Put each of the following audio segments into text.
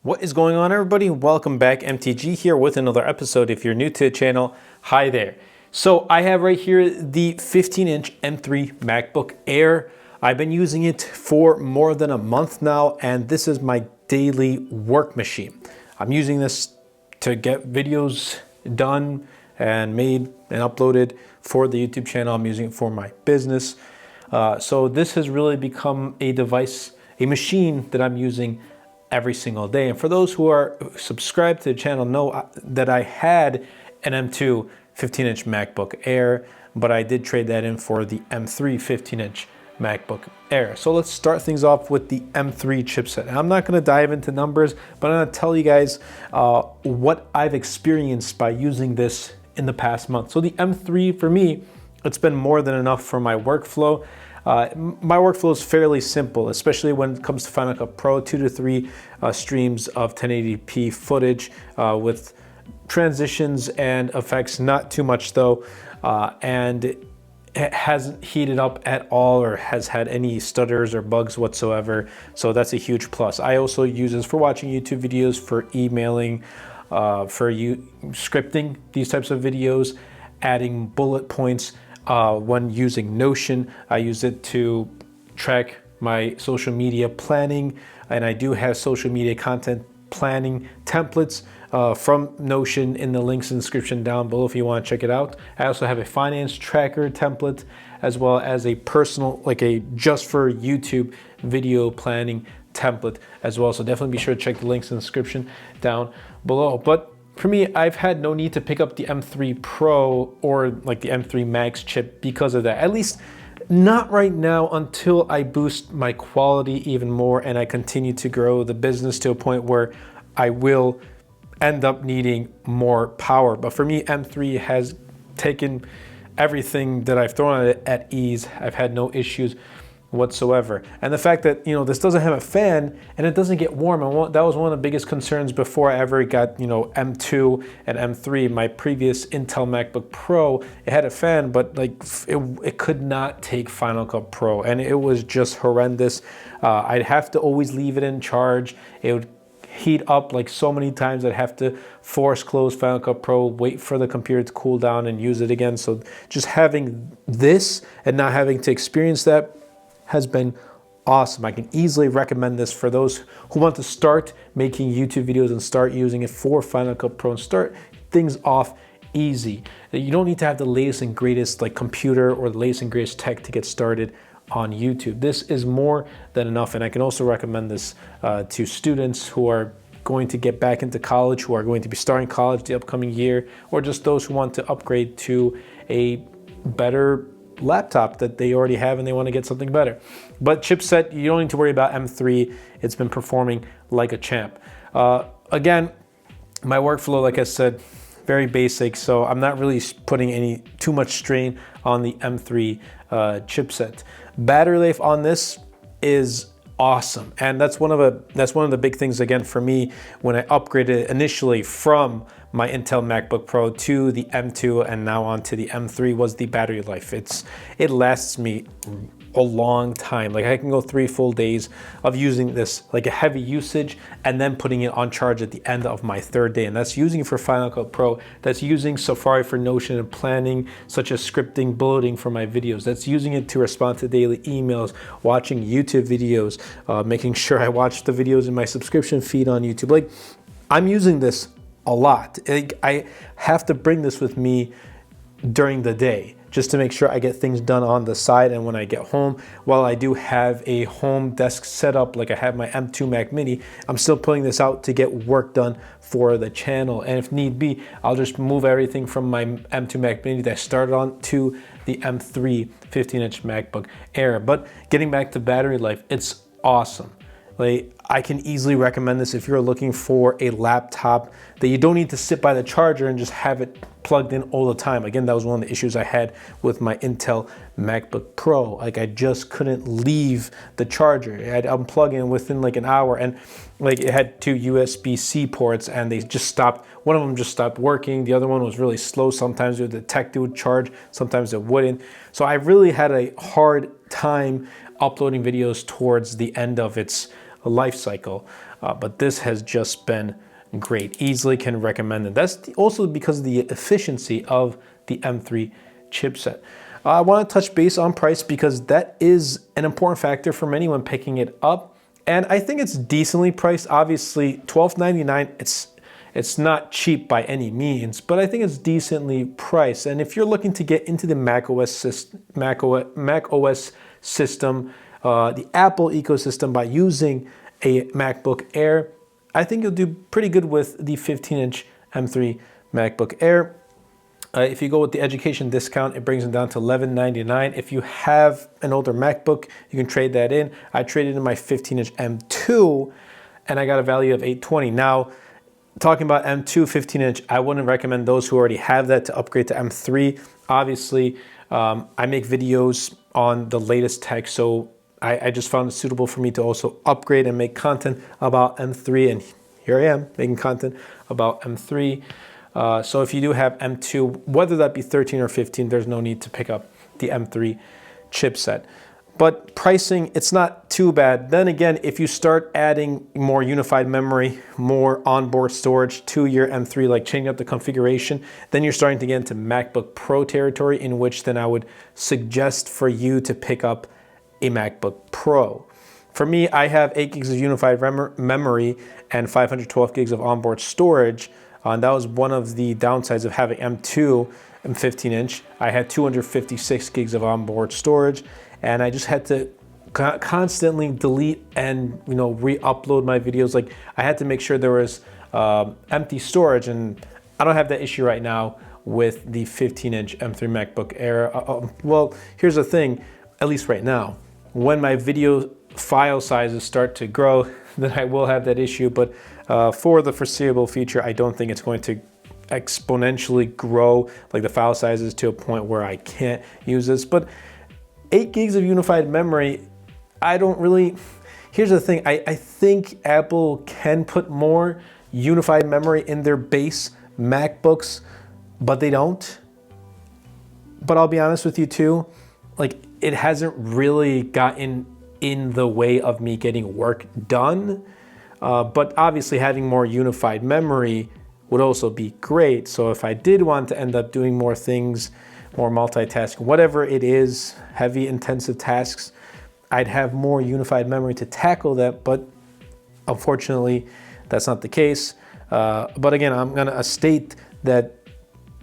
What is going on, everybody? Welcome back. MTG here with another episode. If you're new to the channel, hi there. So I have right here the 15-inch M3 MacBook Air. I've been using it for more than a month now, and this is my daily work machine. I'm using this to get videos done and made and uploaded for the YouTube channel. I'm using it for my business. So this has really become a device, a machine that I'm using every single day. And for those who are subscribed to the channel know that I had an M2 15-inch MacBook Air, but I did trade that in for the M3 15-inch MacBook Air. So let's start things off with the M3 chipset. And I'm not going to dive into numbers, but I'm going to tell you guys what I've experienced by using this in the past month. So the M3 for me, it's been more than enough for my workflow. My workflow is fairly simple, especially when it comes to Final Cut Pro, 2 to 3 streams of 1080p footage with transitions and effects, not too much though, and it hasn't heated up at all or has had any stutters or bugs whatsoever, so that's a huge plus. I also use this for watching YouTube videos, for emailing, for scripting these types of videos, adding bullet points. When using Notion, I use it to track my social media planning, and I do have social media content planning templates from Notion in the links in the description down below if you want to check it out. I also have a finance tracker template, as well as a personal, like a just for YouTube video planning template as well. So definitely be sure to check the links in the description down below. But for me, I've had no need to pick up the M3 Pro or like the M3 Max chip because of that. At least not right now, until I boost my quality even more and I continue to grow the business to a point where I will end up needing more power. But for me, M3 has taken everything that I've thrown at it at ease. I've had no issues whatsoever. And the fact that, you know, this doesn't have a fan and it doesn't get warm, and that was one of the biggest concerns before I ever got, you know, M2 and M3. My previous Intel MacBook Pro, it had a fan, but like it could not take Final Cut Pro, and it was just horrendous. I'd have to always leave it in charge. It would heat up like so many times. I'd have to force close Final Cut Pro, wait for the computer to cool down and use it again. So just having this and not having to experience that has been awesome. I can easily recommend this for those who want to start making YouTube videos and start using it for Final Cut Pro and start things off easy. You don't need to have the latest and greatest like computer or the latest and greatest tech to get started on YouTube. This is more than enough, and I can also recommend this to students who are going to get back into college, who are going to be starting college the upcoming year, or just those who want to upgrade to a better laptop that they already have and they want to get something better. But chipset, you don't need to worry about M3. It's been performing like a champ. Again, my workflow, like I said, very basic, so I'm not really putting too much strain on the M3 chipset. Battery life on this is awesome, and that's one of the big things again for me when I upgraded initially from my Intel MacBook Pro to the M2 and now onto the M3 was the battery life. It lasts me a long time. Like I can go 3 full days of using this, like a heavy usage, and then putting it on charge at the end of my 3rd day. And that's using it for Final Cut Pro. That's using Safari for Notion and planning, such as scripting, bulleting for my videos. That's using it to respond to daily emails, watching YouTube videos, making sure I watch the videos in my subscription feed on YouTube. Like I'm using this a lot. I have to bring this with me during the day just to make sure I get things done on the side and when I get home. While I do have a home desk set up, like I have my M2 Mac Mini, I'm still pulling this out to get work done for the channel. And if need be, I'll just move everything from my M2 Mac Mini that I started on to the M3 15-inch MacBook Air. But getting back to battery life, it's awesome. Like, I can easily recommend this if you're looking for a laptop that you don't need to sit by the charger and just have it plugged in all the time. Again, that was one of the issues I had with my Intel MacBook Pro. Like I just couldn't leave the charger. I'd unplug it within like an hour, and like it had 2 USB-C ports and they just stopped. One of them just stopped working. The other one was really slow. Sometimes it would detect it would charge, sometimes it wouldn't. So I really had a hard time uploading videos towards the end of its life cycle. but this has just been great. Easily can recommend it. That's also because of the efficiency of the M3 chipset. I want to touch base on price because that is an important factor for many when picking it up. And I think it's decently priced. Obviously, $12.99, it's not cheap by any means, but I think it's decently priced. And if you're looking to get into the Mac OS system, the Apple ecosystem by using a MacBook Air, I think you'll do pretty good with the 15-inch M3 MacBook Air. If you go with the education discount, it brings it down to $11.99. If you have an older MacBook, you can trade that in. I traded in my 15-inch M2, and I got a value of $820. Now, talking about M2 15-inch, I wouldn't recommend those who already have that to upgrade to M3. Obviously, I make videos on the latest tech, so I just found it suitable for me to also upgrade and make content about M3, and here I am making content about M3. So if you do have M2, whether that be 13 or 15, there's no need to pick up the M3 chipset. But pricing, it's not too bad. Then again, if you start adding more unified memory, more onboard storage to your M3, like changing up the configuration, then you're starting to get into MacBook Pro territory, in which then I would suggest for you to pick up a MacBook Pro. For me, I have 8 gigs of unified memory and 512 gigs of onboard storage. And that was one of the downsides of having M2 and 15-inch. I had 256 gigs of onboard storage, and I just had to constantly delete and re-upload my videos. Like, I had to make sure there was empty storage, and I don't have that issue right now with the 15-inch M3 MacBook Air. Well, here's the thing, at least right now, when my video file sizes start to grow, then I will have that issue, but for the foreseeable future, I don't think it's going to exponentially grow like the file sizes to a point where I can't use this. But 8 gigs of unified memory, I don't really, here's the thing, I think Apple can put more unified memory in their base MacBooks, but they don't. But I'll be honest with you too, like, it hasn't really gotten in the way of me getting work done. But obviously having more unified memory would also be great. So if I did want to end up doing more things, more multitasking, whatever it is, heavy intensive tasks, I'd have more unified memory to tackle that. But unfortunately, that's not the case. But again, I'm gonna state that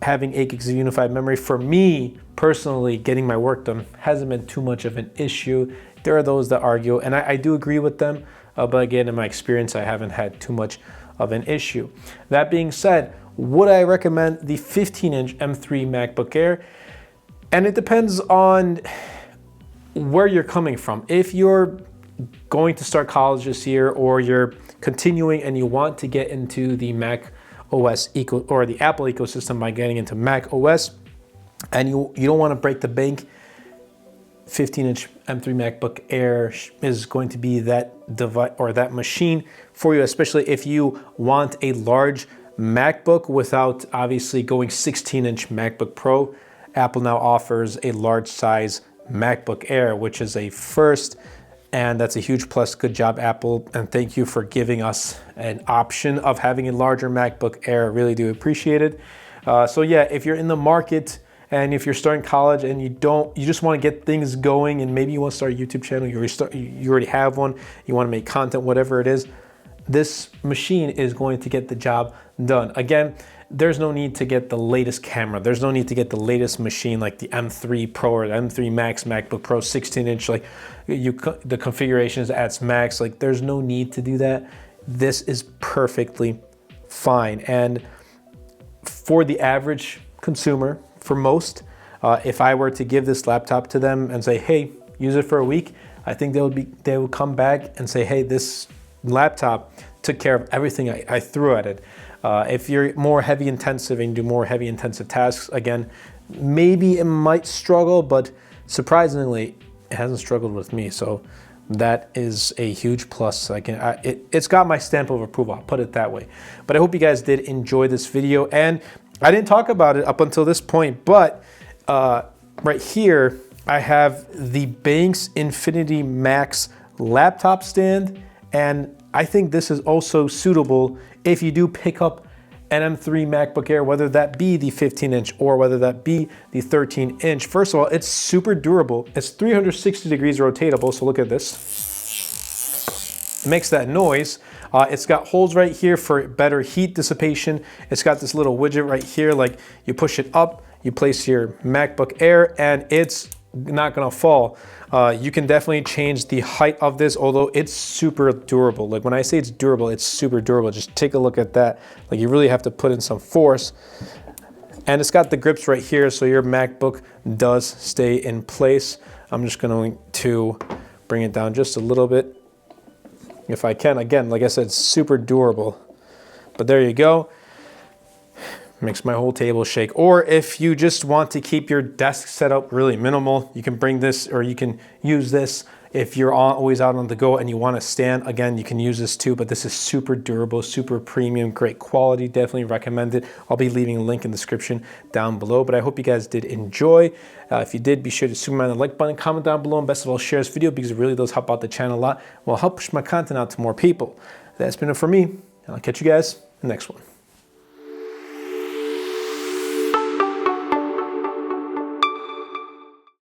having 8 gigs of unified memory, for me personally, getting my work done hasn't been too much of an issue. There are those that argue, and I do agree with them. But again, in my experience, I haven't had too much of an issue. That being said, would I recommend the 15-inch M3 MacBook Air? And it depends on where you're coming from. If you're going to start college this year, or you're continuing and you want to get into the Mac OS or the Apple ecosystem by getting into Mac OS, and you don't want to break the bank, 15-inch M3 MacBook Air is going to be that device or that machine for you, especially if you want a large MacBook without obviously going 16-inch MacBook Pro. Apple now offers a large size MacBook Air, which is a first, and that's a huge plus. Good job, Apple, and thank you for giving us an option of having a larger MacBook Air. I really do appreciate it. So yeah, if you're in the market, and if you're starting college and you just want to get things going, and maybe you want to start a YouTube channel, you already have one, you want to make content, whatever it is, this machine is going to get the job done. Again, there's no need to get the latest camera. There's no need to get the latest machine like the M3 Pro or the M3 Max MacBook Pro 16-inch. Like the configuration is at max. Like, there's no need to do that. This is perfectly fine. And for the average consumer, for most, if I were to give this laptop to them and say, hey, use it for a week, I think they would come back and say, hey, this laptop took care of everything I threw at it. If you're more heavy intensive and do more heavy intensive tasks, again, maybe it might struggle, but surprisingly, it hasn't struggled with me. So that is a huge plus. It's got my stamp of approval, I'll put it that way. But I hope you guys did enjoy this video, and I didn't talk about it up until this point, but right here, I have the Banks Infinity Max laptop stand, and I think this is also suitable if you do pick up an M3 MacBook Air, whether that be the 15-inch or whether that be the 13-inch. First of all, it's super durable. It's 360 degrees rotatable, so look at this. It makes that noise. It's got holes right here for better heat dissipation. It's got this little widget right here, like you push it up, you place your MacBook Air, and it's not gonna fall. You can definitely change the height of this, although it's super durable. Like when I say it's durable, it's super durable. Just take a look at that. Like you really have to put in some force. And it's got the grips right here, so your MacBook does stay in place. I'm just going to bring it down just a little bit if I can. Again, like I said, it's super durable. But there you go. Makes my whole table shake. Or if you just want to keep your desk setup really minimal, you can bring this, or you can use this. If you're always out on the go and you want to stand, again, you can use this too, but this is super durable, super premium, great quality. Definitely recommend it. I'll be leaving a link in the description down below, but I hope you guys did enjoy. If you did, be sure to smash the like button, comment down below, and best of all, share this video because it really does help out the channel a lot. It will help push my content out to more people. That's been it for me, and I'll catch you guys in the next one.